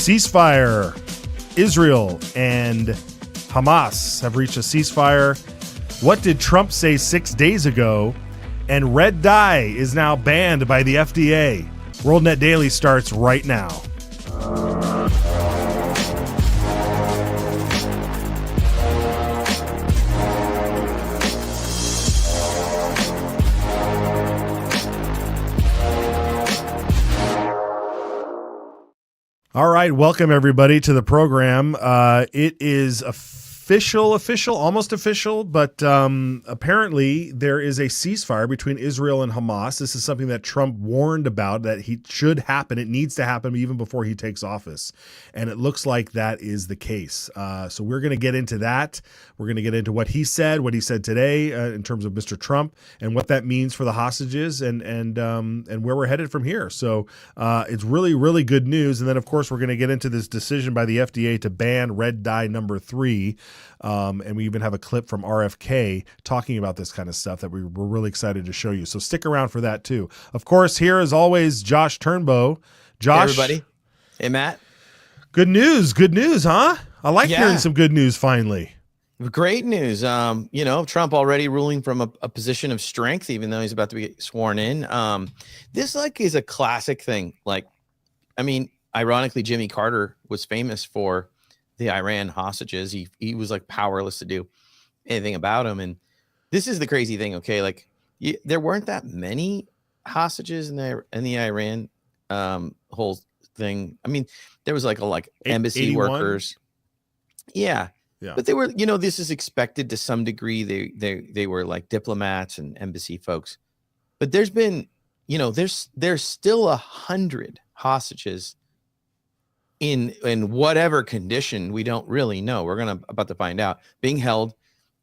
Ceasefire. Israel and Hamas have reached a ceasefire. What did Trump say 6 days ago? And red dye is now banned by the FDA. WorldNetDaily starts right now. All right, welcome everybody to the program. It is official, almost official, but apparently there is a ceasefire between Israel and Hamas. This is something that Trump warned about, that he should happen. It needs to happen even before he takes office. And it looks like that is the case. So we're going to get into that. We're going to get into what he said today in terms of Mr. Trump and what that means for the hostages and where we're headed from here. So it's really, really good news. And then, of course, we're going to get into this decision by the FDA to ban red dye number 3. And we even have a clip from RFK talking about this kind of stuff that we're really excited to show you. So stick around for that too. Of course, here as always, Josh Turnbow. Josh. Hey everybody. Hey, Matt. Good news, huh? I like hearing some good news finally. Great news. Trump already ruling from a position of strength, even though he's about to be sworn in. This is a classic thing. Ironically, Jimmy Carter was famous for the Iran hostages. He was powerless to do anything about them. And this is the crazy thing. Okay. There weren't that many hostages in the Iran whole thing. I mean, there was embassy 81? workers. Yeah. But they were, this is expected to some degree. They were like diplomats and embassy folks. But there's been, there's still 100 hostages in whatever condition, we don't really know. We're about to find out, being held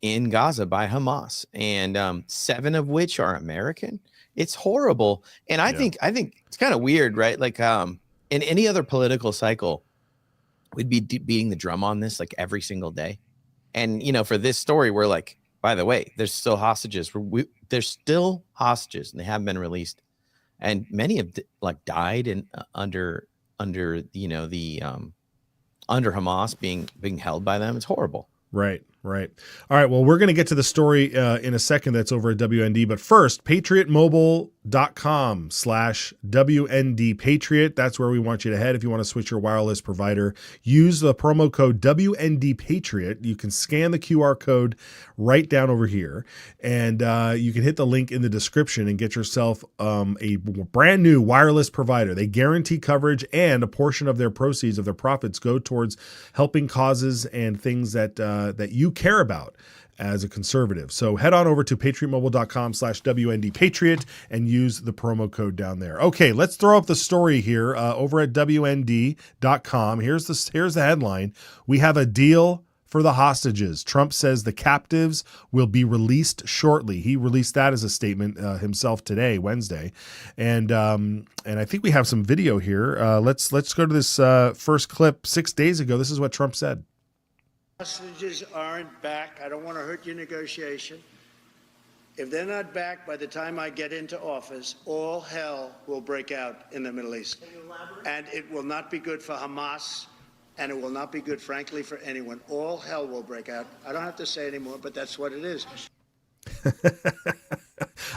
in Gaza by Hamas, and 7 of which are American. It's horrible. And I think it's kind of weird, right? In any other political cycle, we'd be beating the drum on this every single day. And, for this story, we're by the way, there's still hostages. There's still hostages, and they haven't been released. And many have died under Hamas being held by them. It's horrible. Right. All right. Well, we're going to get to the story in a second. That's over at WND. But first, patriotmobile.com/WND Patriot. That's where we want you to head if you want to switch your wireless provider. Use the promo code WND Patriot. You can scan the QR code right down over here, and you can hit the link in the description and get yourself a brand new wireless provider. They guarantee coverage, and a portion of their proceeds, of their profits, go towards helping causes and things that you care about as a conservative. So head on over to patriotmobile.com/WND Patriot and use the promo code down there. Okay, let's throw up the story here over at WND.com. Here's the headline. We have a deal for the hostages. Trump says the captives will be released shortly. He released that as a statement himself today, Wednesday. And I think we have some video here. Let's go to this first clip 6 days ago. This is what Trump said. Hostages aren't back. I don't want to hurt your negotiation. If they're not back by the time I get into office, all hell will break out in the Middle East. And it will not be good for Hamas, and it will not be good, frankly, for anyone. All hell will break out. I don't have to say anymore, but that's what it is.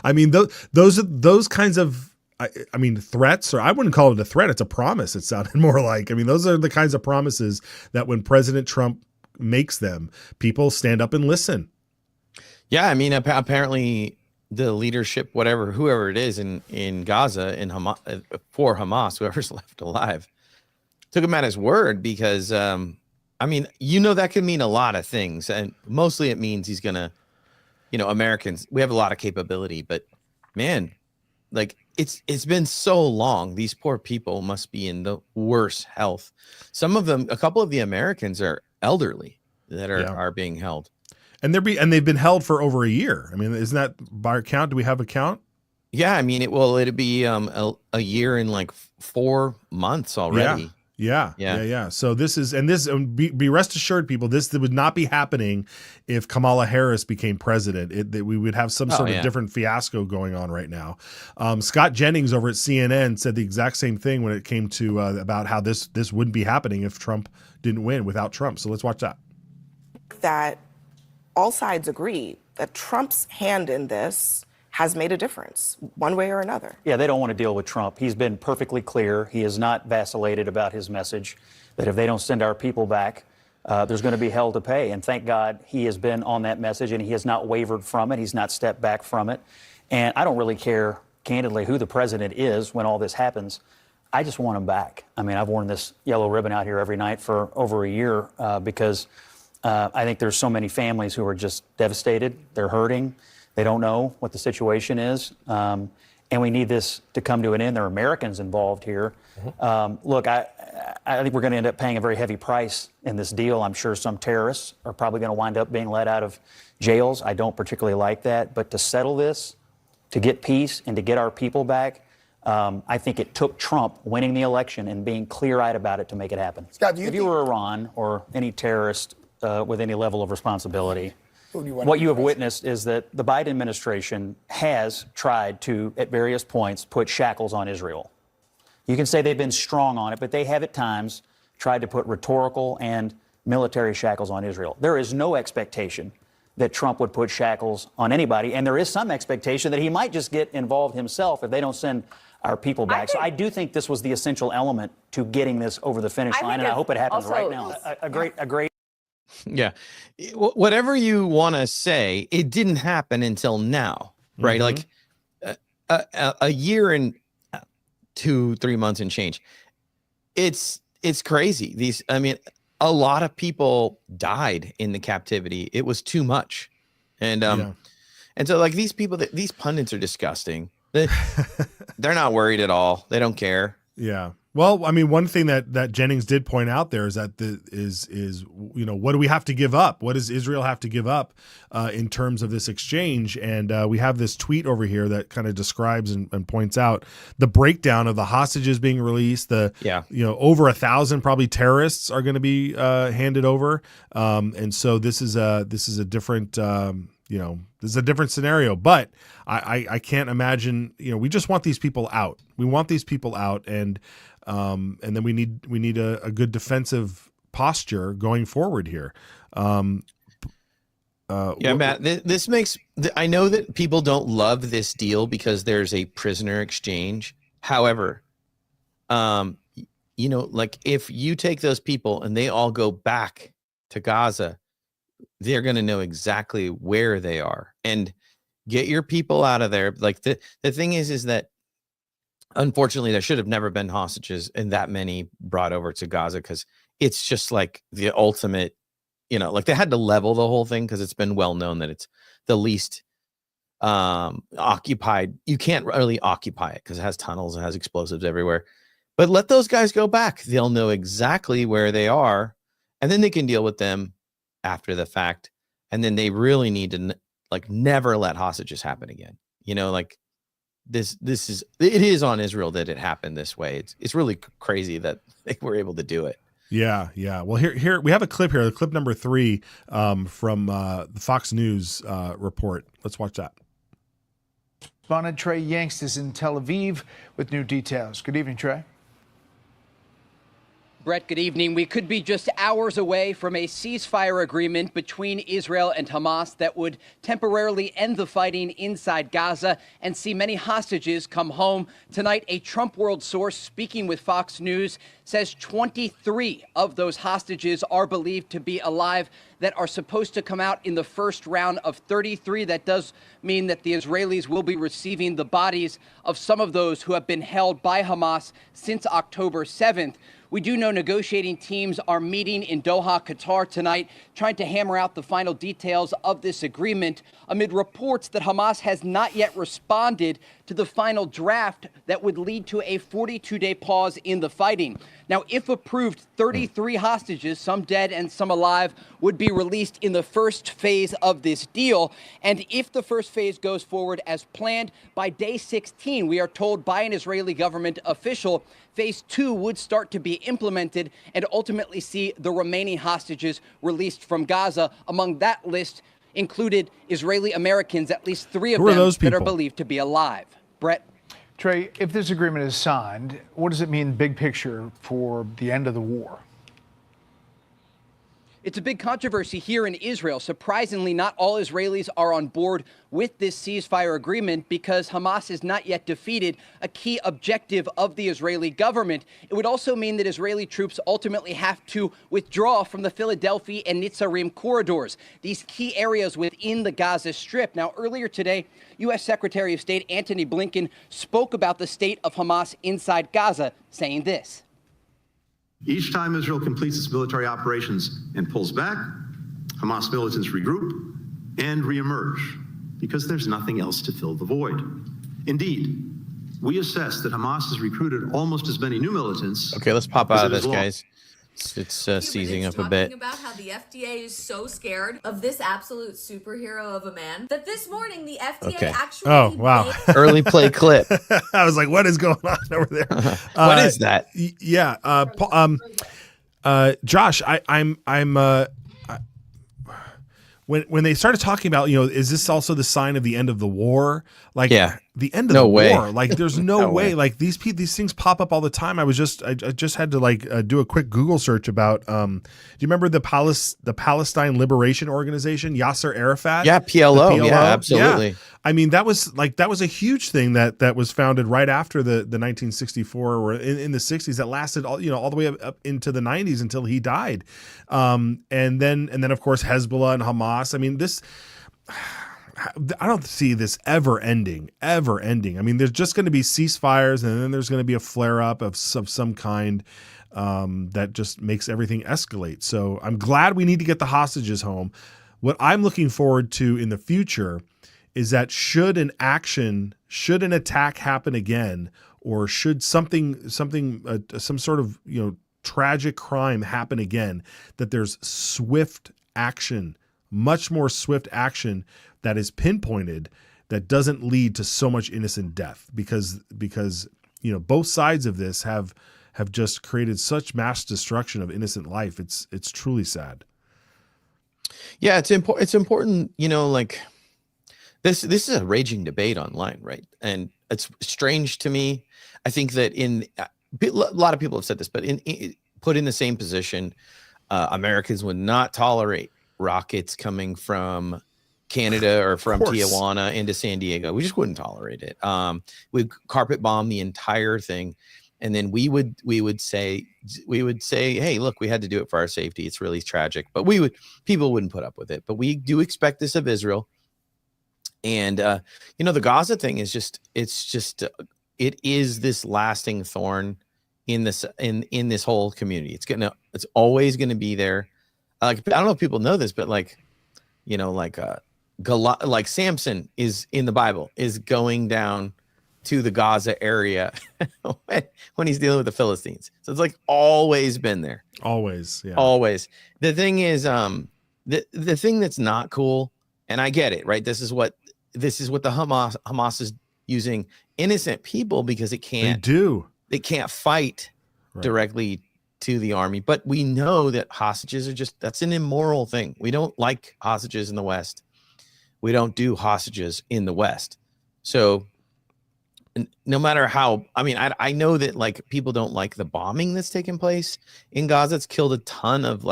I mean, those kinds of threats, or I wouldn't call it a threat. It's a promise. It sounded more like. I mean, those are the kinds of promises that when President Trump makes them, people stand up and listen. Yeah, I mean, apparently the leadership, whoever it is in Gaza, in Hamas, for Hamas, whoever's left alive, took him at his word, because that can mean a lot of things, and mostly it means he's gonna, Americans, we have a lot of capability, but man, it's been so long. These poor people must be in the worst health. Some of them, a couple of the Americans are elderly that are being held, and they've been held for over a year. I mean, isn't that by our count? Do we have a count? Yeah, I mean, it'd be a year in 4 months already. Yeah. So this is, and this, be rest assured, people, this would not be happening if Kamala Harris became president. We would have some sort of different fiasco going on right now. Scott Jennings over at CNN said the exact same thing when it came to about how this wouldn't be happening if Trump didn't win without Trump. So let's watch that. That all sides agree that Trump's hand in this has made a difference one way or another. Yeah, they don't want to deal with Trump. He's been perfectly clear. He has not vacillated about his message that if they don't send our people back, there's going to be hell to pay. And thank God he has been on that message and he has not wavered from it. He's not stepped back from it. And I don't really care, candidly, who the president is when all this happens. I just want him back. I mean, I've worn this yellow ribbon out here every night for over a year because I think there's so many families who are just devastated. They're hurting. They don't know what the situation is. And we need this to come to an end. There are Americans involved here. Look, I think we're going to end up paying a very heavy price in this deal. I'm sure some terrorists are probably going to wind up being let out of jails. I don't particularly like that. But to settle this, to get peace and to get our people back, I think it took Trump winning the election and being clear-eyed about it to make it happen. Scott, if you were Iran or any terrorist with any level of responsibility, what you have witnessed is that the Biden administration has tried to, at various points, put shackles on Israel. You can say they've been strong on it, but they have at times tried to put rhetorical and military shackles on Israel. There is no expectation that Trump would put shackles on anybody, and there is some expectation that he might just get involved himself if they don't send our people back. So I do think this was the essential element to getting this over the finish line, and I hope it happens right now. A great. Yeah. Whatever you want to say, it didn't happen until now, right? Like a year and 2-3 months and change. It's crazy. A lot of people died in the captivity. It was too much. And so like these people, these pundits are disgusting. They're not worried at all. They don't care. Yeah. Well, I mean, one thing that Jennings did point out there is that what do we have to give up? What does Israel have to give up in terms of this exchange? And we have this tweet over here that kind of describes and points out the breakdown of the hostages being released. Over 1,000 probably terrorists are going to be handed over, and so this is a different. This is a different scenario, but I can't imagine. We just want these people out. We want these people out, and then we need a good defensive posture going forward here. Matt, this makes. I know that people don't love this deal because there's a prisoner exchange. However, like if you take those people and they all go back to Gaza, they're going to know exactly where they are and get your people out of there. Like the thing is that unfortunately there should have never been hostages and that many brought over to Gaza because it's just like the ultimate, like they had to level the whole thing because it's been well known that it's the least occupied. You can't really occupy it because it has tunnels, it has explosives everywhere. But let those guys go back. They'll know exactly where they are and then they can deal with them after the fact, and then they really need to never let hostages happen again. It is on Israel that it happened this way. It's really crazy that they were able to do it. Yeah. Well, here we have a clip here, clip number 3 from the Fox News report. Let's watch that. Correspondent Trey Yanks is in Tel Aviv with new details. Good evening, Trey. Brett, good evening. We could be just hours away from a ceasefire agreement between Israel and Hamas that would temporarily end the fighting inside Gaza and see many hostages come home. Tonight, a Trump world source speaking with Fox News says 23 of those hostages are believed to be alive that are supposed to come out in the first round of 33. That does mean that the Israelis will be receiving the bodies of some of those who have been held by Hamas since October 7th. We do know negotiating teams are meeting in Doha, Qatar tonight, trying to hammer out the final details of this agreement amid reports that Hamas has not yet responded to the final draft that would lead to a 42-day pause in the fighting. Now, if approved, 33 hostages, some dead and some alive, would be released in the first phase of this deal. And if the first phase goes forward as planned, by day 16, we are told by an Israeli government official Phase 2 would start to be implemented and ultimately see the remaining hostages released from Gaza. Among that list included Israeli Americans, at least 3 of them that are believed to be alive. Brett? Trey, if this agreement is signed, what does it mean big picture for the end of the war? It's a big controversy here in Israel. Surprisingly, not all Israelis are on board with this ceasefire agreement because Hamas is not yet defeated, a key objective of the Israeli government. It would also mean that Israeli troops ultimately have to withdraw from the Philadelphia and Netzarim corridors, these key areas within the Gaza Strip. Now, earlier today, U.S. Secretary of State Antony Blinken spoke about the state of Hamas inside Gaza, saying this. Each time Israel completes its military operations and pulls back, Hamas militants regroup and reemerge because there's nothing else to fill the void. Indeed, we assess that Hamas has recruited almost as many new militants. Okay, let's pop out of this, guys. It's seizing up a bit. Talking about how the FDA is so scared of this absolute superhero of a man that this morning the FDA actually. Oh, wow. Early play clip. I was like, what is going on over there? What is that? Yeah. Josh, when they started talking about, is this also the sign of the end of the war? Like, the end of the war. Like, there's no way. Like these things pop up all the time. I just had to do a quick Google search about. Do you remember the Palestine Liberation Organization, Yasser Arafat? Yeah, PLO. Yeah, absolutely. Yeah. I mean, that was a huge thing that was founded right after the 1964 or in the 60s that lasted all the way up into the 90s until he died. And then of course Hezbollah and Hamas. I mean, I don't see this ever ending. I mean, there's just going to be ceasefires and then there's going to be a flare up of some kind that just makes everything escalate. So I'm glad we need to get the hostages home. What I'm looking forward to in the future is that should an attack happen again, or should some sort of tragic crime happen again, that there's swift action, much more swift action that is pinpointed, that doesn't lead to so much innocent death, because both sides of this have just created such mass destruction of innocent life. It's truly sad. Yeah, it's important. This is a raging debate online, right? And it's strange to me. I think that a lot of people have said this, but put in the same position, Americans would not tolerate rockets coming from Canada or from Tijuana into San Diego. We just wouldn't tolerate it. We'd carpet bomb the entire thing, and then we would say, hey, look, we had to do it for our safety. It's really tragic, but people wouldn't put up with it. But we do expect this of Israel. And the Gaza thing is it is this lasting thorn in this whole community. It's always gonna be there. I don't know if people know this, but like Samson is in the Bible is going down to the Gaza area when he's dealing with the Philistines. So it's like always been there. Always, yeah. Always. The thing is, the thing that's not cool, and I get it, right? This is what the Hamas is using innocent people because they can't fight directly to the army. But we know that hostages that's an immoral thing. We don't like hostages in the West. We don't do hostages in the West. So no matter how, I know that people don't like the bombing that's taken place in Gaza. It's killed a ton of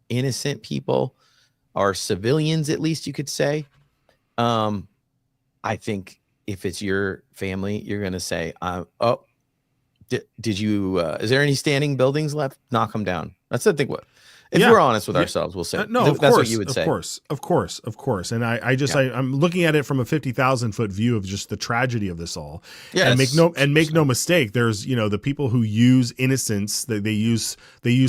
innocent people, or civilians, at least you could say. I think if it's your family, you're going to say, did you, is there any standing buildings left? Knock them down. That's the thing. If we're honest with ourselves, we'll say, that's what you would say. Of course. And I'm looking at it from a 50,000-foot view of just the tragedy of this all. Yeah. And make no mistake, there's, the people who use innocence, they use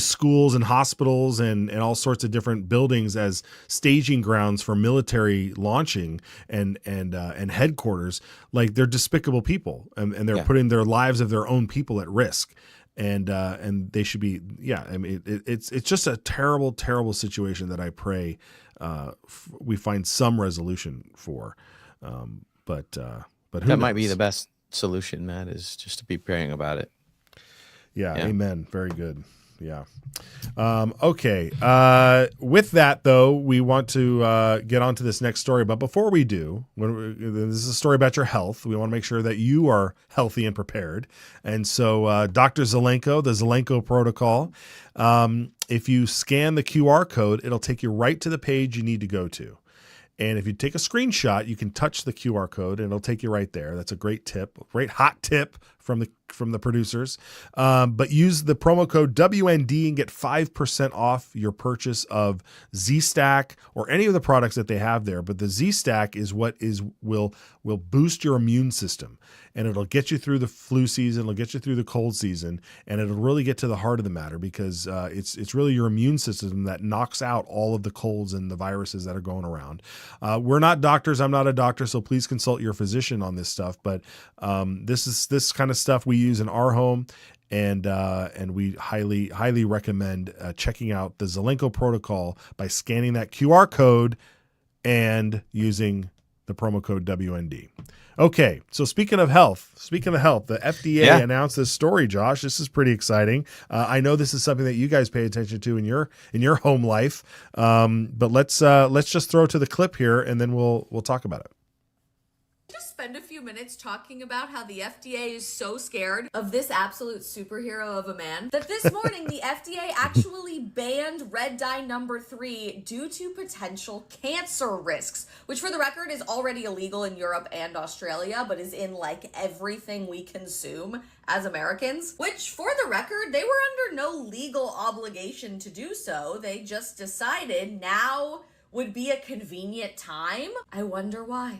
schools and hospitals and all sorts of different buildings as staging grounds for military launching and headquarters. Like, they're despicable people, and they're putting their lives of their own people at risk. And they should be, it's just a terrible, terrible situation that I pray we find some resolution for. But who that knows? might be the best solution, Matt, is just to be praying about it. Yeah. Yeah. Amen. Very good. Yeah. Okay. With that, though, we want to get on to this next story. But before we do, this is a story about your health. We want to make sure that you are healthy and prepared. And so Dr. Zelenko, the Zelenko protocol, if you scan the QR code, it'll take you right to the page you need to go to. And if you take a screenshot, you can touch the QR code and it'll take you right there. That's a great tip, great hot tip from the producers. But use the promo code WND and get 5% off your purchase of Z-Stack or any of the products that they have there. But the Z-Stack is what will boost your immune system, and it'll get you through the flu season, it'll get you through the cold season, and it'll really get to the heart of the matter because it's really your immune system that knocks out all of the colds and the viruses that are going around. We're not doctors. I'm not a doctor, so please consult your physician on this stuff. But this kind of stuff we use in our home, and we highly recommend checking out the Zelenko protocol by scanning that QR code and using the promo code WND. Okay, so speaking of health, the FDA announced this story, Josh. This is pretty exciting. I know this is something that you guys pay attention to in your home life. But let's just throw to the clip here, and then we'll talk about it. Just spend a few minutes talking about how the FDA is so scared of this absolute superhero of a man that this morning the FDA actually banned red dye number 3 due to potential cancer risks, which for the record is already illegal in Europe and Australia, but is in like everything we consume as Americans, which for the record, they were under no legal obligation to do so. They just decided now would be a convenient time. I wonder why.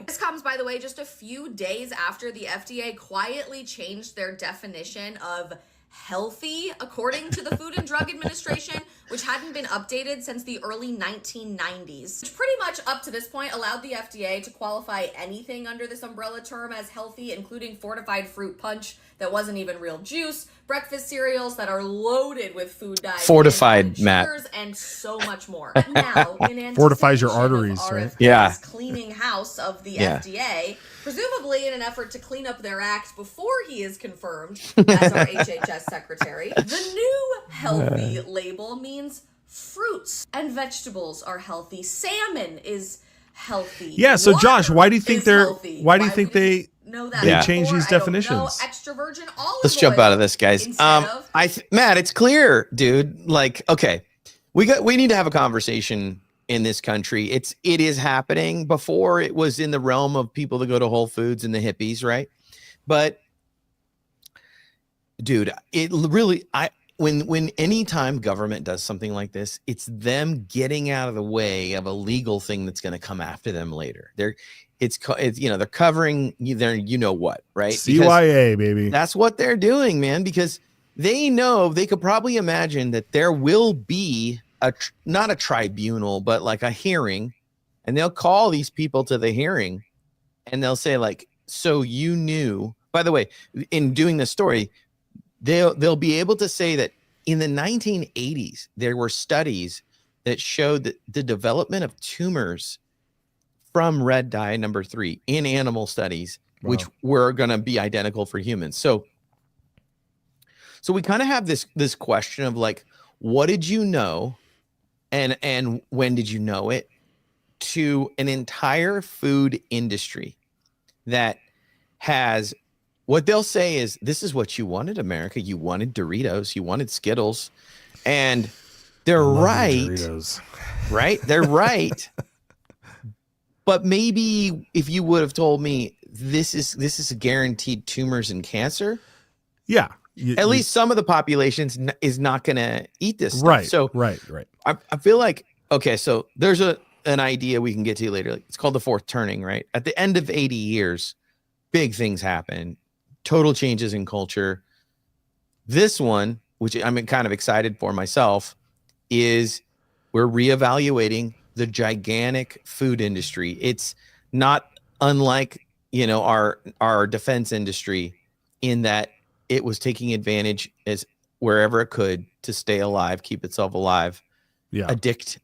This comes, by the way, just a few days after the FDA quietly changed their definition of healthy, according to the Food and Drug Administration, which hadn't been updated since the early 1990s. Which pretty much up to this point allowed the FDA to qualify anything under this umbrella term as healthy, including fortified fruit punch that wasn't even real juice, breakfast cereals that are loaded with food dyes, fortified, Matt, sugars, and so much more. Now, in fortifies your arteries, right? Yeah. Cleaning house of the FDA, presumably in an effort to clean up their act before he is confirmed as our HHS secretary. The new healthy label means fruits and vegetables are healthy. Salmon is healthy. Yeah. So, Josh, why do you think they change these definitions? Extra virgin olive Let's jump out of this, guys. Matt, it's clear, dude. Like, okay, we need to have a conversation in this country. It is happening. Before, it was in the realm of people that go to Whole Foods and the hippies, right? But dude, it really, when anytime government does something like this, it's them getting out of the way of a legal thing that's going to come after them later. They're covering their, right? CYA, baby. That's what they're doing, man, because they know they could probably imagine that there will be not a tribunal, but like a hearing, and they'll call these people to the hearing and they'll say like, so you knew, by the way, in doing this story, they'll be able to say that in the 1980s, there were studies that showed that the development of tumors from red dye number 3 in animal studies, which were going to be identical for humans. So we kind of have this question of like, what did you know? And when did you know it? To an entire food industry that has, what they'll say is, this is what you wanted, America. You wanted Doritos, you wanted Skittles, and they're right. Doritos. Right? They're right. But maybe if you would have told me this is guaranteed tumors and cancer, yeah, at least some of the population is not going to eat this stuff. Right. So right. I feel like, okay, so there's an idea we can get to later. It's called the fourth turning, right? At the end of 80 years, big things happen, total changes in culture. This one, which I'm kind of excited for myself, is we're reevaluating the gigantic food industry. It's not unlike, our defense industry in that it was taking advantage as wherever it could to stay alive, keep itself alive. Yeah. Addict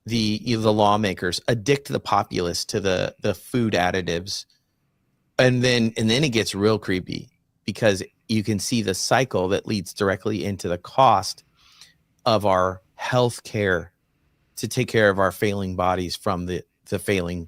the lawmakers, addict the populace to the food additives. And then it gets real creepy because you can see the cycle that leads directly into the cost of our health care to take care of our failing bodies from the failing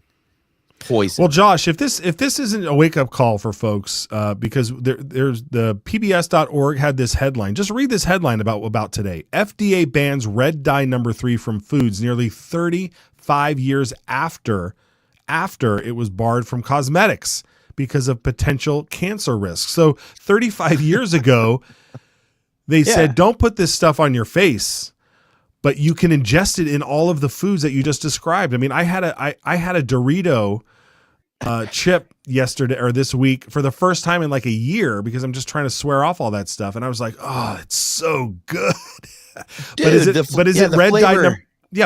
poison. Well, Josh, if this isn't a wake up call for folks, because there's the PBS.org had this headline. Just read this headline about today. FDA bans red dye number 3 from foods nearly 35 years after it was barred from cosmetics because of potential cancer risks. So 35 years ago, they said, don't put this stuff on your face, but you can ingest it in all of the foods that you just described. I mean, I had a Dorito chip yesterday or this week for the first time in like a year because I'm just trying to swear off all that stuff. And I was like, oh, it's so good. Dude, but is it red dye?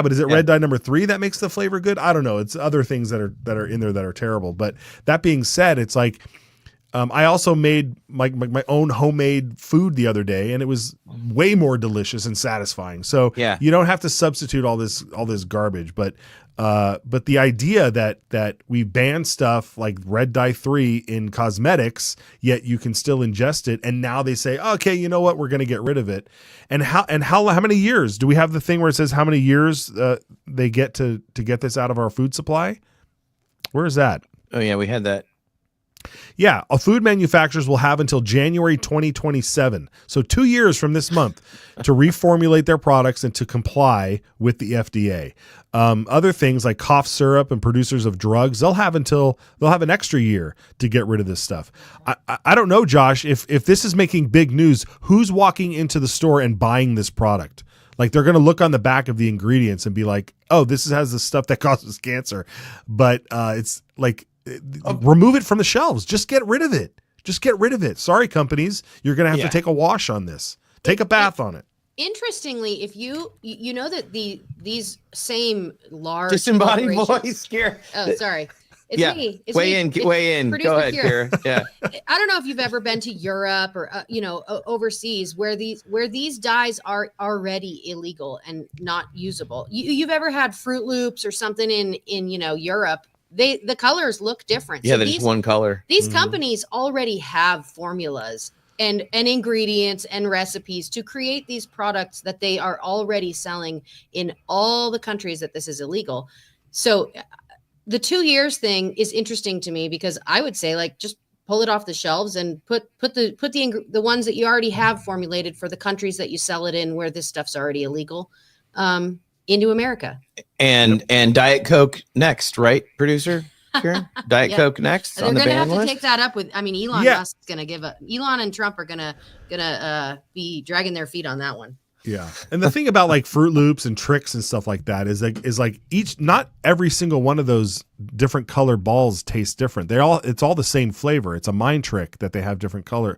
But is it red dye number 3 that makes the flavor good? I don't know. It's other things that are in there that are terrible. But that being said, it's like I also made my own homemade food the other day, and it was way more delicious and satisfying. So you don't have to substitute all this garbage. But the idea that we ban stuff like red dye 3 in cosmetics, yet you can still ingest it, and now they say, okay, you know what, we're going to get rid of it. And how many years do we have the thing where it says how many years they get to get this out of our food supply? Where is that? Oh yeah, we had that. Yeah, food manufacturers will have until January 2027, so 2 years from this month, to reformulate their products and to comply with the FDA. Other things like cough syrup and producers of drugs, they'll have an extra year to get rid of this stuff. I don't know, Josh, if this is making big news, who's walking into the store and buying this product? Like, they're going to look on the back of the ingredients and be like, oh, this has the stuff that causes cancer. But it's like, remove it from the shelves. Just get rid of it. Just get rid of it. Sorry, companies. You're going to have to take a wash on this. Take a bath on it. Interestingly, if you know that these same large disembodied voice, Kira. Oh, sorry. It's me. It's weigh me. in. Go ahead, Kira. Yeah. I don't know if you've ever been to Europe or overseas where these dyes are already illegal and not usable. You've ever had Fruit Loops or something in Europe? The colors look different. Yeah, so there's one color. These companies already have formulas and ingredients and recipes to create these products that they are already selling in all the countries that this is illegal. So the 2 years thing is interesting to me because I would say, like, just pull it off the shelves and put the ones that you already have formulated for the countries that you sell it in where this stuff's already illegal into America. And Diet Coke next, right, producer? Karen? Diet Coke next. They're on the gonna have ban to list? take that up with. I mean, Elon Musk is gonna Elon and Trump are gonna be dragging their feet on that one. Yeah. And the thing about like Fruit Loops and Tricks and stuff like that is like not every single one of those different colored balls tastes different. It's all the same flavor. It's a mind trick that they have different color,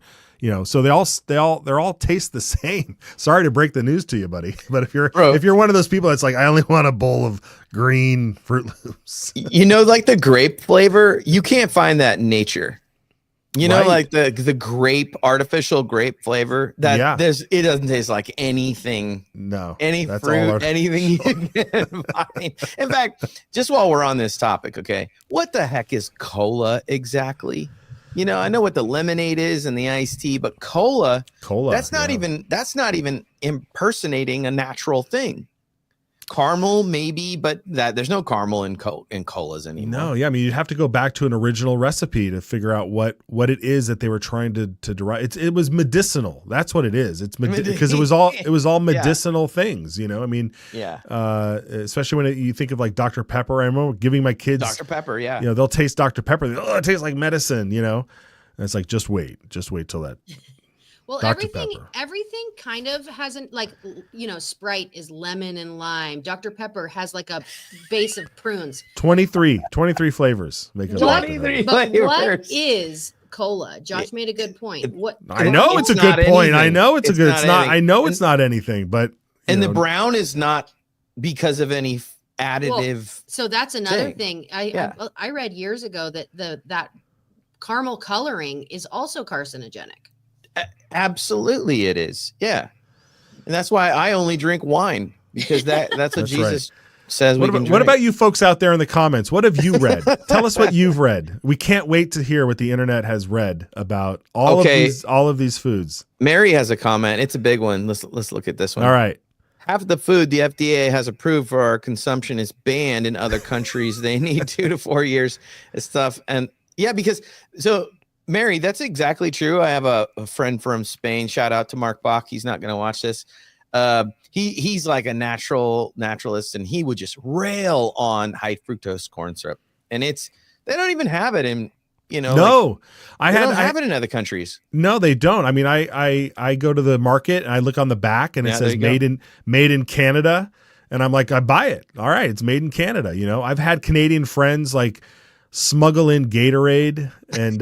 so they all taste the same. Sorry to break the news to you, buddy. But if you're one of those people that's like, I only want a bowl of green Fruit Loops. Like the grape flavor, you can't find that in nature. Like the grape, artificial grape flavor it doesn't taste like anything. No, any fruit, anything you can find. In fact, just while we're on this topic, okay, what the heck is cola exactly? I know what the lemonade is and the iced tea, but cola, that's not even impersonating a natural thing. Caramel, maybe, but there's no caramel in colas anymore. No, yeah, I mean, you'd have to go back to an original recipe to figure out what it is that they were trying to derive. It was medicinal. That's what it is. It's because it was all medicinal things. I mean, especially when you think of like Dr. Pepper. I remember giving my kids Dr. Pepper. Yeah, they'll taste Dr. Pepper. It tastes like medicine. And it's like just wait till that. Well, Dr. everything kind of hasn't Sprite is lemon and lime. Dr. Pepper has like a base of prunes. 23 flavors. Make it 23 flavors. What is cola? Josh made a good point. I know it's a good point. I know it's a good. It's not. I know it's not anything. But the brown is not because of any additive. Well, so that's another thing. I read years ago that that caramel coloring is also carcinogenic. Absolutely it is. Yeah. And that's why I only drink wine, because that's what Jesus says we can drink. What about you folks out there in the comments? What have you read? Tell us what you've read. We can't wait to hear what the internet has read about all of these foods. Mary has a comment. It's a big one. Let's look at this one. All right. Half the food the FDA has approved for our consumption is banned in other countries. They need 2 to 4 years of stuff. And yeah, because so Mary, that's exactly true. I have a friend from Spain. Shout out to Mark Bach. He's not going to watch this. He's like a naturalist, and he would just rail on high fructose corn syrup. And they don't even have it in, no, I don't have it in other countries. No, they don't. I mean, I go to the market and I look on the back and it says made in Canada. And I'm like, I buy it. All right. It's made in Canada. I've had Canadian friends like smuggle in Gatorade and,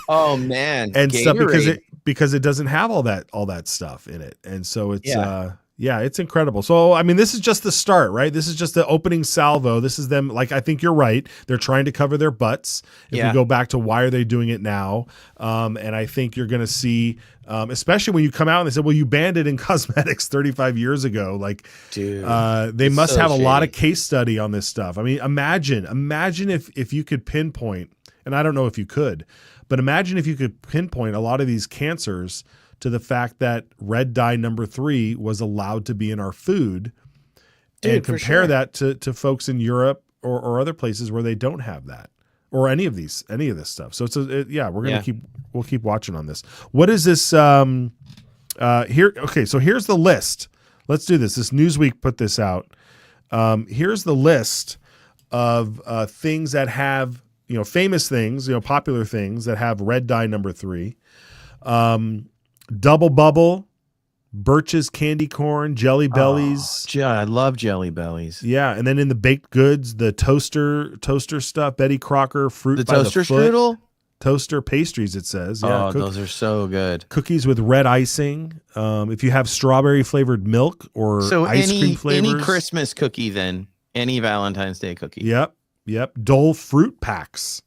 oh man. And Gatorade. stuff because it doesn't have all that stuff in it. And so it's, it's incredible. So, I mean, this is just the start, right? This is just the opening salvo. This is them. Like, I think you're right. They're trying to cover their butts. If we go back to why are they doing it now? And I think you're going to see, especially when you come out and they say, well, you banned it in cosmetics 35 years ago. Like, dude, they must have a lot of case study on this stuff. I mean, imagine if you could pinpoint, and I don't know if you could, but imagine if you could pinpoint a lot of these cancers to the fact that red dye number 3 was allowed to be in our food, and compare that to folks in Europe or other places where they don't have that, or any of this stuff. So we'll keep watching on this. What is this here? Okay. So here's the list. Let's do this. This Newsweek put this out. Here's the list of things that have, famous things, popular things that have red dye number 3. Double Bubble, Birch's candy corn, Jelly Bellies. I love Jelly Bellies. Yeah, and then in the baked goods, the toaster stuff, Betty Crocker, fruit by toaster the foot. strudel, toaster pastries. It says, yeah, those are so good. Cookies with red icing. If you have strawberry flavored milk or ice cream flavors, any Christmas cookie, then any Valentine's Day cookie. Yep. Dole fruit packs.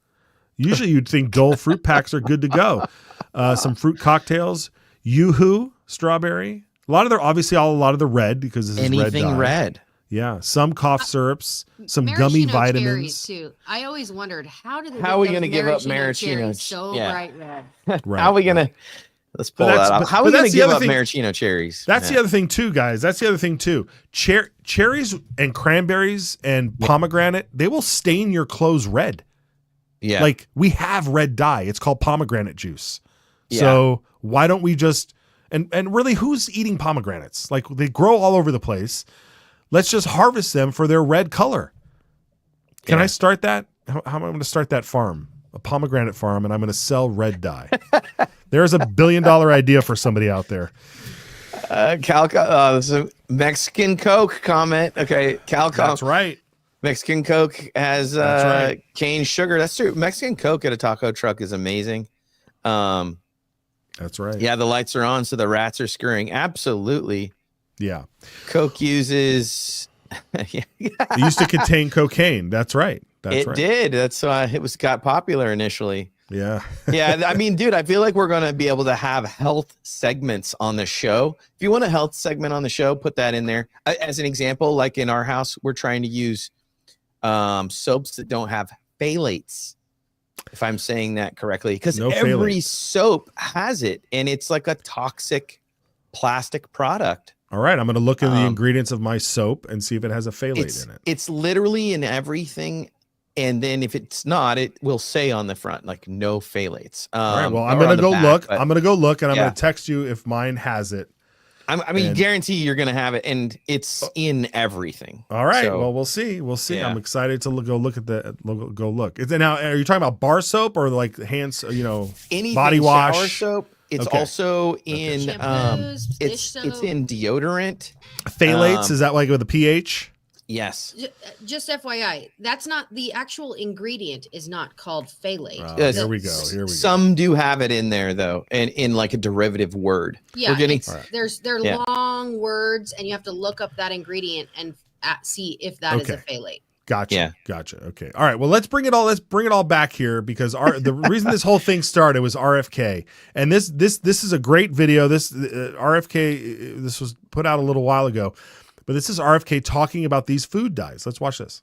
Usually, you'd think Dole fruit packs are good to go. Some fruit cocktails. Yoo-hoo strawberry. A lot of the red, because this is anything red. Red. Yeah, some cough syrups, some gummy vitamins. Too. I always wondered how are we going to give up maraschino? So bright red. Right. How are we going to? Let's pull that out. How are we going to give up maraschino cherries? That's the other thing too, guys. That's the other thing too. Cherries and cranberries and pomegranate, they will stain your clothes red. Yeah. Like, we have red dye. It's called pomegranate juice. Yeah. So why don't we just and really, who's eating pomegranates? Like, they grow all over the place. Let's just harvest them for their red color. Can I start that? How am I going to start that farm? A pomegranate farm, and I'm going to sell red dye. There's $1 billion idea for somebody out there. This is a Mexican Coke comment. Okay, That's right. Mexican Coke has cane sugar. That's true. Mexican Coke at a taco truck is amazing. That's right. Yeah, the lights are on, so the rats are scurrying. Absolutely. Yeah. Coke uses. It used to contain cocaine. That's right. It did. That's why it got popular initially. Yeah. Yeah. I mean, dude, I feel like we're going to be able to have health segments on the show. If you want a health segment on the show, put that in there. As an example, like in our house, we're trying to use soaps that don't have phthalates, if I'm saying that correctly, because every soap has it, and it's like a toxic plastic product. All right, I'm going to look in the ingredients of my soap and see if it has a phthalate in it. It's literally in everything, and then if it's not, it will say on the front like no phthalates. All right, well, I'm going to go look. I'm going to go look, and I'm going to text you if mine has it. I mean, guarantee you're going to have it, and it's in everything. All right. So, well, we'll see. Yeah. I'm excited to go look. Is it now? Are you talking about bar soap or like hands? Anything body wash, shower soap. It's also in shampoos, it's in deodorant. Phthalates, is that like with a pH? Yes. Just FYI, that's not the actual ingredient. Is not called phthalate. Here we go. Some do have it in there though, and in like a derivative word. Yeah, they're long words, and you have to look up that ingredient and see if that is a phthalate. Gotcha. Okay. All right. Well, let's bring it all back here, because the reason this whole thing started was RFK, and this is a great video. This RFK, this was put out a little while ago, But this is RFK talking about these food dyes. Let's watch this.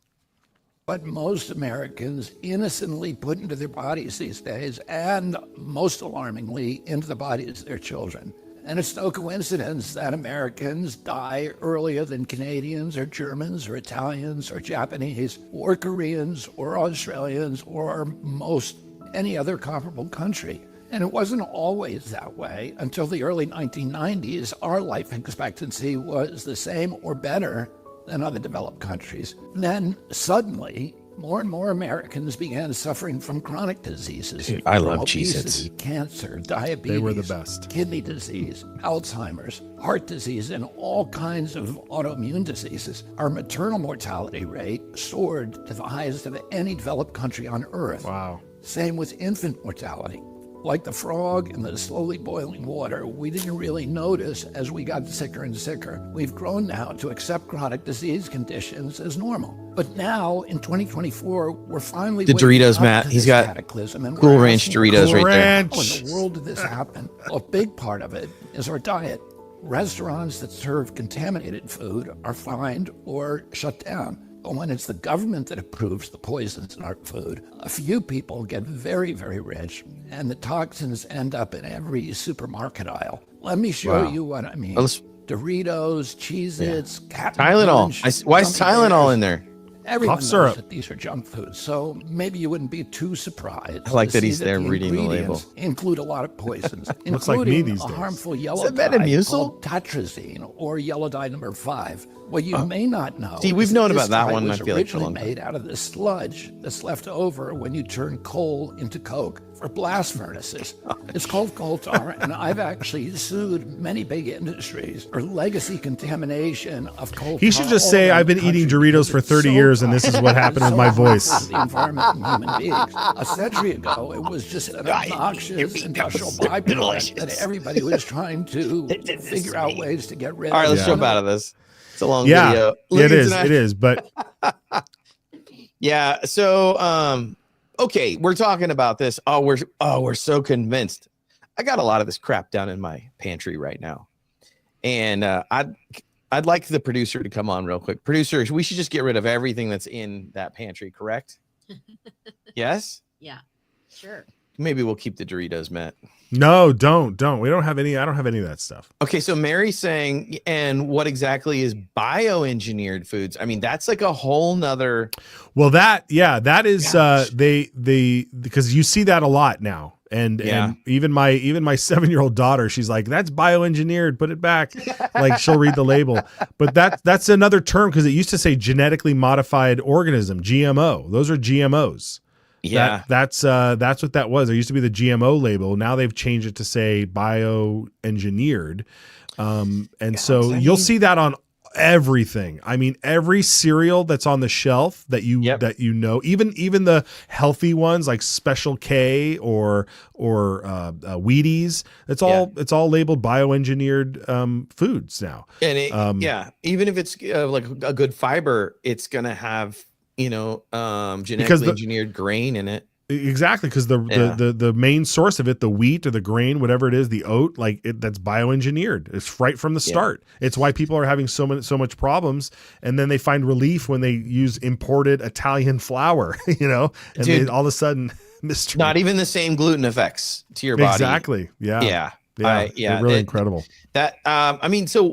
What most Americans innocently put into their bodies these days, and most alarmingly, into the bodies of their children. And it's no coincidence that Americans die earlier than Canadians or Germans or Italians or Japanese or Koreans or Australians or most any other comparable country. And it wasn't always that way. Until the early 1990s, our life expectancy was the same or better than other developed countries. And then suddenly, more and more Americans began suffering from chronic diseases. Dude, I love obesity, Cheez-Its. cancer, diabetes. They were the best. Kidney disease, Alzheimer's, heart disease, and all kinds of autoimmune diseases. Our maternal mortality rate soared to the highest of any developed country on earth. Wow. Same with infant mortality. Like the frog in the slowly boiling water, we didn't really notice as we got sicker and sicker. We've grown now to accept chronic disease conditions as normal. But now, in 2024, we're finally The waking Doritos, up Matt. to He's this got cataclysm, and Cool we're Ranch asking Doritos right there. how in the world did this happen? A big part of it is our diet. Restaurants that serve contaminated food are fined or shut down. But when it's the government that approves the poisons in our food, a few people get very, very rich, and the toxins end up in every supermarket aisle. Let me show you what I mean. Doritos, Cheez-Its, Captain Tylenol. Crunch, Why is gummy Tylenol bears. in there? Everyone Cough knows syrup. that these are junk foods, so maybe you wouldn't be too surprised. I like to that see he's there the reading the label. ingredients include a lot of poisons, Looks like me including these a days. harmful yellow Is that dye Metamucil? called tetrazine, or yellow dye number 5. What you may not know. See, we've is known this about that dye one, was I feel like, for a originally long time. made out of the sludge that's left over when you turn coal into coke for blast furnaces. It's called coal tar, and I've actually sued many big industries for legacy contamination of coal He tar should just all say, around I've been the eating country Doritos because for it's 30 so years, and this is what toxic happened and with my so harmful voice. to the environment and human beings. A century ago, it was just an obnoxious industrial byproduct that everybody was trying to figure out ways to get rid of. All right, let's Yeah. jump out of this. It's a long Yeah, video. it is. tonight. It is. But Yeah. So, okay, we're talking about this. We're so convinced. I got a lot of this crap down in my pantry right now, and I'd like the producer to come on real quick. Producer, we should just get rid of everything that's in that pantry, correct? Yes. Yeah, sure. Maybe we'll keep the Doritos, Matt. no, don't. We don't have any. I don't have any of that stuff. Okay, so Mary's saying, and what exactly is bioengineered foods? I mean, that's like a whole nother. Well, that is Gosh. they because you see that a lot now. And even my 7-year-old daughter, she's like, that's bioengineered, put it back. Like, she'll read the label. But that's another term, because it used to say genetically modified organism, GMO. Those are GMOs. Yeah. That's what that was. There used to be the GMO label. Now they've changed it to say bioengineered. So you'll see that on everything. I mean, every cereal that's on the shelf that you know, even the healthy ones like Special K or Wheaties, it's all labeled bioengineered foods now. And even if it's like a good fiber, it's gonna have genetically engineered grain in it. Exactly, because the main source of it, the wheat or the grain, whatever it is, the oat, that's bioengineered. It's right from the start. It's why people are having so much problems, and then they find relief when they use imported Italian flour, and Dude, all of a sudden, mystery. Not even the same gluten effects to your body. Exactly. Yeah. They're really incredible. That so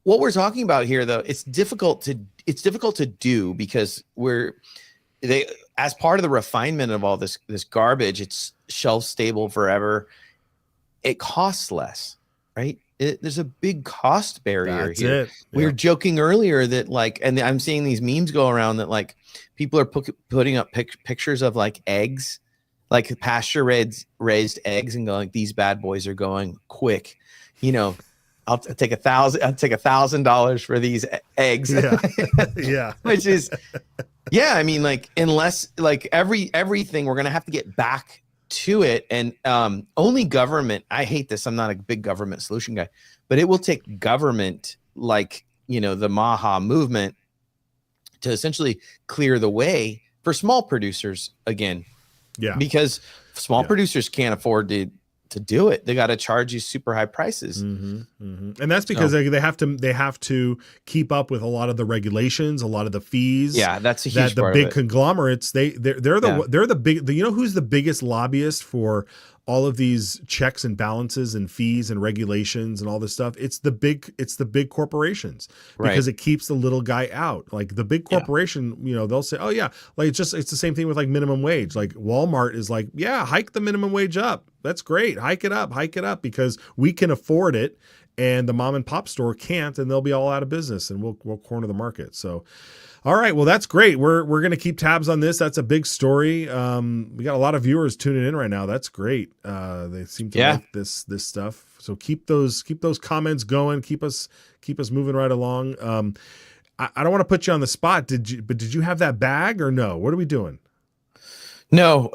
what we're talking about here, though, it's difficult to do because as part of the refinement of all this garbage, it's shelf stable forever. It costs less, right? There's a big cost barrier That's here. it. We were joking earlier that and I'm seeing these memes go around that people are putting up pictures of eggs, like pasture raised eggs, and going, these bad boys are going quick. I'll take $1,000 for these eggs. Yeah. Which is, I mean, unless everything, we're going to have to get back to it. And only government, I hate this. I'm not a big government solution guy, but it will take government, the Maha movement, to essentially clear the way for small producers again. Yeah. Because small producers can't afford to to do it. They got to charge you super high prices. And that's because they have to keep up with a lot of the regulations, a lot of the fees. Yeah, that's a huge that the part big of it. conglomerates they're the big. You know who's the biggest lobbyist for all of these checks and balances and fees and regulations and all this stuff? It's the big corporations, because it keeps the little guy out. Like the big corporation, they'll say, oh yeah, like it's the same thing with like minimum wage. Like Walmart is like, yeah, hike the minimum wage up. That's great. Hike it up because we can afford it and the mom and pop store can't, and they'll be all out of business, and we'll corner the market. So all right, well, that's great. We're going to keep tabs on this. That's a big story. We got a lot of viewers tuning in right now. That's great. They seem to like this stuff. So keep those comments going. Keep us moving right along. I don't want to put you on the spot. Did you have that bag or no? What are we doing? No,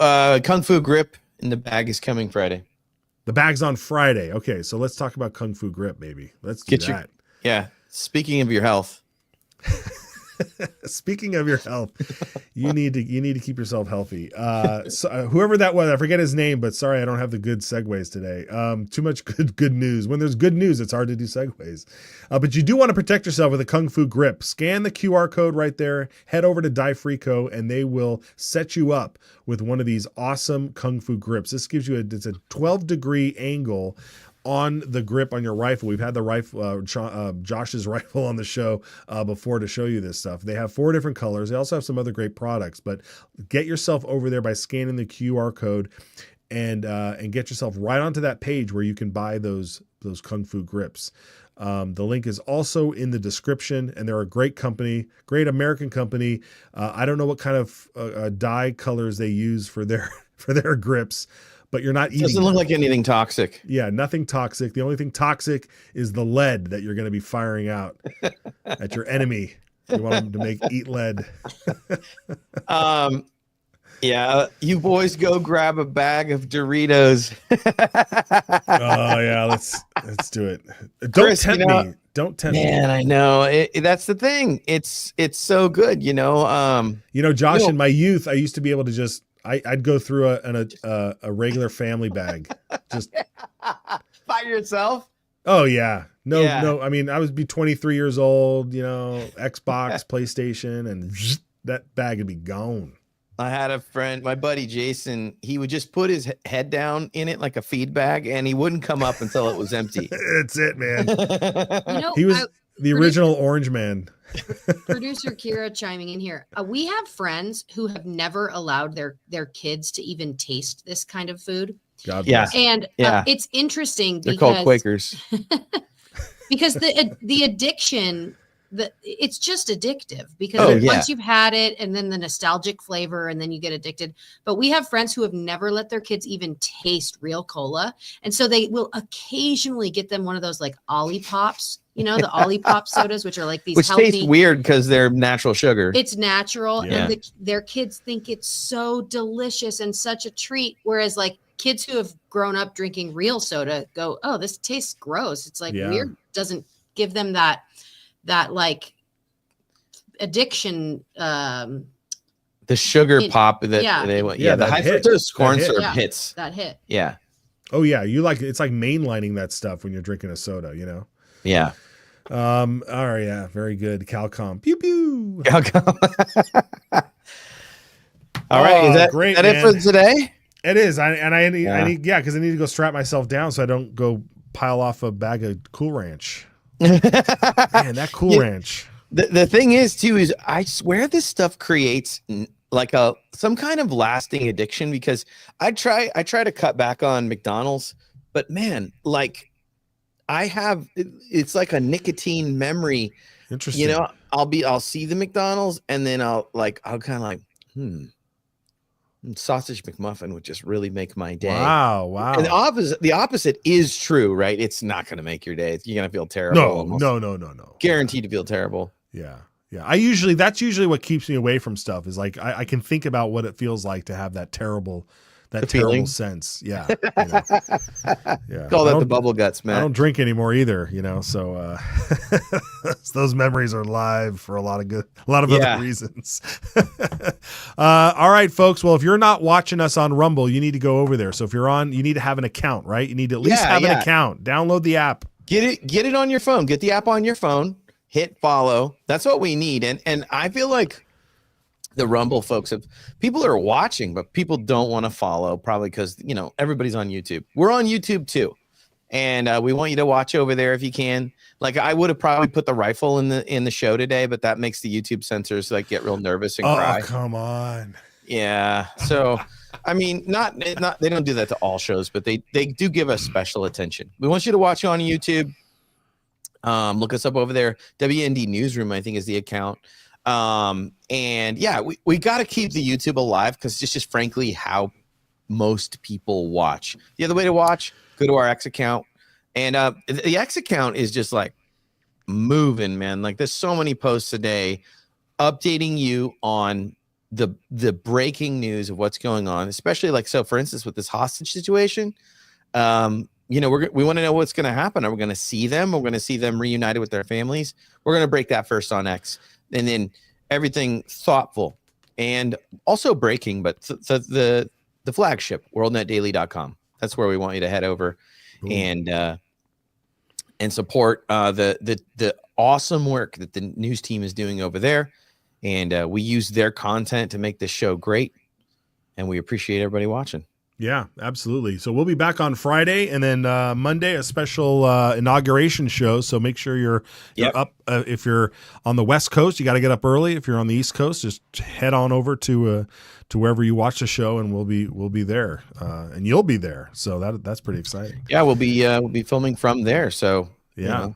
Kung Fu Grip in the bag is coming Friday. The bag's on Friday. Okay, so let's talk about Kung Fu Grip, baby. Let's do that. Speaking of your health. Speaking of your health, you need to keep yourself healthy. So, whoever that was, I forget his name, but sorry, I don't have the good segues today. Too much good news. When there's good news, it's hard to do segues. But you do want to protect yourself with a Kung Fu Grip. Scan the QR code right there. Head over to Diefrico, and they will set you up with one of these awesome Kung Fu grips. This gives you it's a 12-degree angle on the grip on your rifle. We've had the rifle, Josh's rifle on the show before to show you this stuff. They have 4 different colors. They also have some other great products, but get yourself over there by scanning the QR code and get yourself right onto that page where you can buy those Kung Fu grips. The link is also in the description, and they're a great company, great American company. I don't know what kind of dye colors they use for their grips, but you're not eating. Doesn't look like anything toxic. Yeah, nothing toxic. The only thing toxic is the lead that you're going to be firing out at your enemy. You want them to eat lead. Yeah, you boys go grab a bag of Doritos. Oh yeah, let's do it. Don't Chris, tempt me. Don't tempt me. Man, I know. That's the thing. It's so good, Josh, in my youth, I used to be able to just I'd go through a regular family bag. Just by yourself? Oh yeah. No. I mean, I would be 23 years old, Xbox, PlayStation, and that bag would be gone. I had a friend, my buddy Jason, he would just put his head down in it like a feed bag, and he wouldn't come up until it was empty. That's it, man. He was the original Orange Man. Producer Kira chiming in here. We have friends who have never allowed their kids to even taste this kind of food. God bless. And it's interesting. They're called Quakers. Because the addiction, it's just addictive because once you've had it, and then the nostalgic flavor, and then you get addicted. But we have friends who have never let their kids even taste real cola, and so they will occasionally get them one of those like Ollie Pops, the Ollie Pop sodas, which are like these healthy. Taste weird because they're natural sugar. It's natural, and their kids think it's so delicious and such a treat. Whereas like kids who have grown up drinking real soda go, "Oh, this tastes gross." It's like weird. Doesn't give them that like addiction, the sugar pop that they want. Yeah, the high fructose corn syrup hits. That hit. Yeah. Oh yeah, it's like mainlining that stuff when you're drinking a soda, Yeah. All right, yeah, very good. Calcom. Pew pew. Calcom. All right, is that great, it for today? It is. I need because I need to go strap myself down so I don't go pile off a bag of Cool Ranch. Man, that Cool Ranch. The thing is too is I swear this stuff creates like some kind of lasting addiction, because I try to cut back on McDonald's, but man, like it's like a nicotine memory. Interesting. I'll see the McDonald's, and then I'll kind of like sausage McMuffin would just really make my day. Wow. And the opposite is true, right? It's not going to make your day. You're going to feel terrible. No. Guaranteed to feel terrible. Yeah. That's usually what keeps me away from stuff is like I can think about what it feels like to have that terrible that The terrible feeling. sense. Yeah. Yeah. Call I that the don't- bubble guts, I man. don't drink anymore either, so those memories are live for a lot of other reasons. All right, folks. Well, if you're not watching us on Rumble, you need to go over there. So if you're on, you need to have an account, right? You need to at least have an account. Download the app. Get it on your phone. Get the app on your phone. Hit follow. That's what we need. And I feel like the Rumble folks people are watching, but people don't want to follow, probably because everybody's on YouTube. We're on YouTube too, and we want you to watch over there if you can. Like, I would have probably put the rifle in the show today, but that makes the YouTube censors get real nervous and cry. Oh, come on. Yeah. So, I mean, not they don't do that to all shows, but they do give us special attention. We want you to watch on YouTube. Look us up over there. WND Newsroom, I think, is the account. And yeah, we got to keep the YouTube alive because it's just frankly how most people watch. The other way to watch, go to our X account. And the X account is just like moving, man. Like, there's so many posts a day updating you on the breaking news of what's going on, especially so for instance with this hostage situation. We want to know what's going to happen. Are we going to see them? We're going to see them reunited with their families. We're going to break that first on X, and then everything thoughtful and also breaking, but the flagship WorldNetDaily.com. That's where we want you to head over. Ooh. And support the awesome work that the news team is doing over there. And we use their content to make this show great. And we appreciate everybody watching. Yeah, absolutely. So we'll be back on Friday, and then Monday, a special inauguration show. So make sure you're up. If you're on the West Coast, you got to get up early. If you're on the East Coast, just head on over to wherever you watch the show, and we'll be there, and you'll be there. So that's pretty exciting. Yeah, we'll be filming from there. So yeah,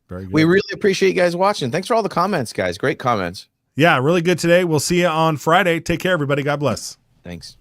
very good. We really appreciate you guys watching. Thanks for all the comments, guys. Great comments. Yeah, really good today. We'll see you on Friday. Take care, everybody. God bless. Thanks.